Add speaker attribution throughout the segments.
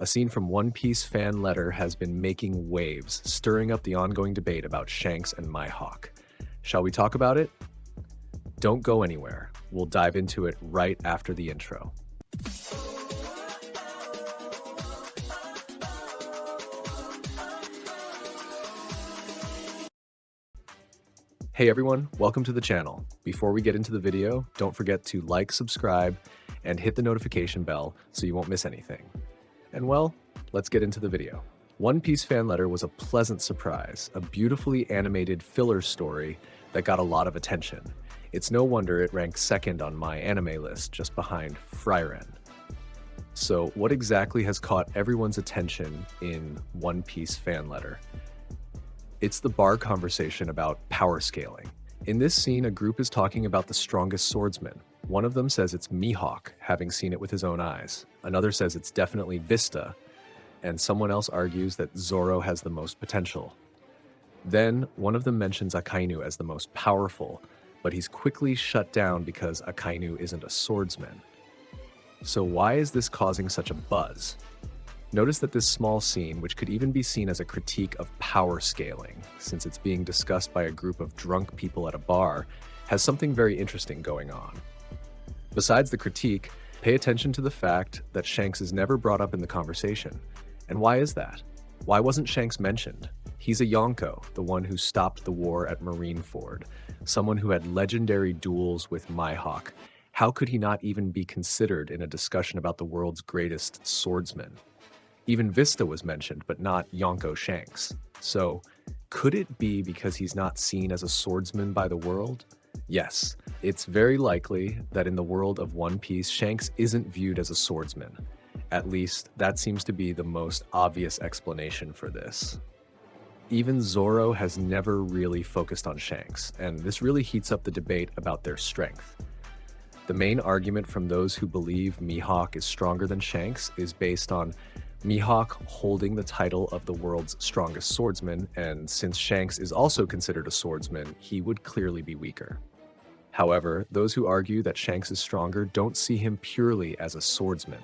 Speaker 1: A scene from One Piece fan letter has been making waves, stirring up the ongoing debate about Shanks and Mihawk. Shall we talk about it? Don't go anywhere. We'll dive into it right after the intro. Hey everyone, welcome to the channel. Before we get into the video, don't forget to like, subscribe, and hit the notification bell so you won't miss anything. And well, let's get into the video. One Piece fan letter was a pleasant surprise, a beautifully animated filler story that got a lot of attention. It's no wonder it ranked second on my anime list, just behind Frieren. So what exactly has caught everyone's attention in One Piece fan letter? It's the bar conversation about power scaling. In this scene, a group is talking about the strongest swordsman. One of them says it's Mihawk, having seen it with his own eyes. Another says it's definitely Vista, and someone else argues that Zoro has the most potential. Then, one of them mentions Akainu as the most powerful, but he's quickly shut down because Akainu isn't a swordsman. So why is this causing such a buzz? Notice that this small scene, which could even be seen as a critique of power scaling, since it's being discussed by a group of drunk people at a bar, has something very interesting going on. Besides the critique, pay attention to the fact that Shanks is never brought up in the conversation. And why is that? Why wasn't Shanks mentioned? He's a Yonko, the one who stopped the war at Marineford, someone who had legendary duels with Mihawk. How could he not even be considered in a discussion about the world's greatest swordsman? Even Vista was mentioned, but not Yonko Shanks. So, could it be because he's not seen as a swordsman by the world? Yes, it's very likely that in the world of One Piece, Shanks isn't viewed as a swordsman. At least, that seems to be the most obvious explanation for this. Even Zoro has never really focused on Shanks, and this really heats up the debate about their strength. The main argument from those who believe Mihawk is stronger than Shanks is based on Mihawk holding the title of the world's strongest swordsman, and since Shanks is also considered a swordsman, he would clearly be weaker. However, those who argue that Shanks is stronger don't see him purely as a swordsman.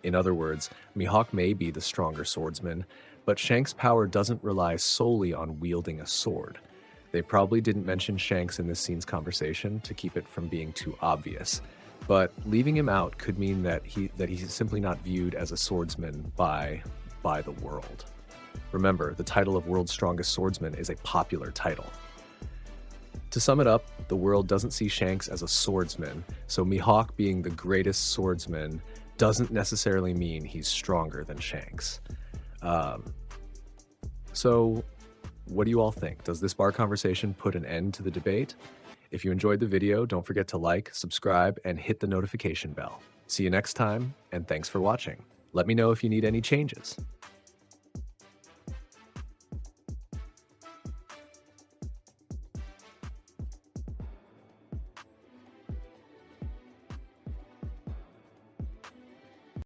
Speaker 1: In other words, Mihawk may be the stronger swordsman, but Shanks' power doesn't rely solely on wielding a sword. They probably didn't mention Shanks in this scene's conversation to keep it from being too obvious. But leaving him out could mean that he's simply not viewed as a swordsman by the world. Remember, the title of World's Strongest Swordsman is a popular title. To sum it up, the world doesn't see Shanks as a swordsman, so Mihawk being the greatest swordsman doesn't necessarily mean he's stronger than Shanks. So what do you all think? Does this bar conversation put an end to the debate? If you enjoyed the video, don't forget to like, subscribe, and hit the notification bell. See you next time, and thanks for watching. Let me know if you need any changes.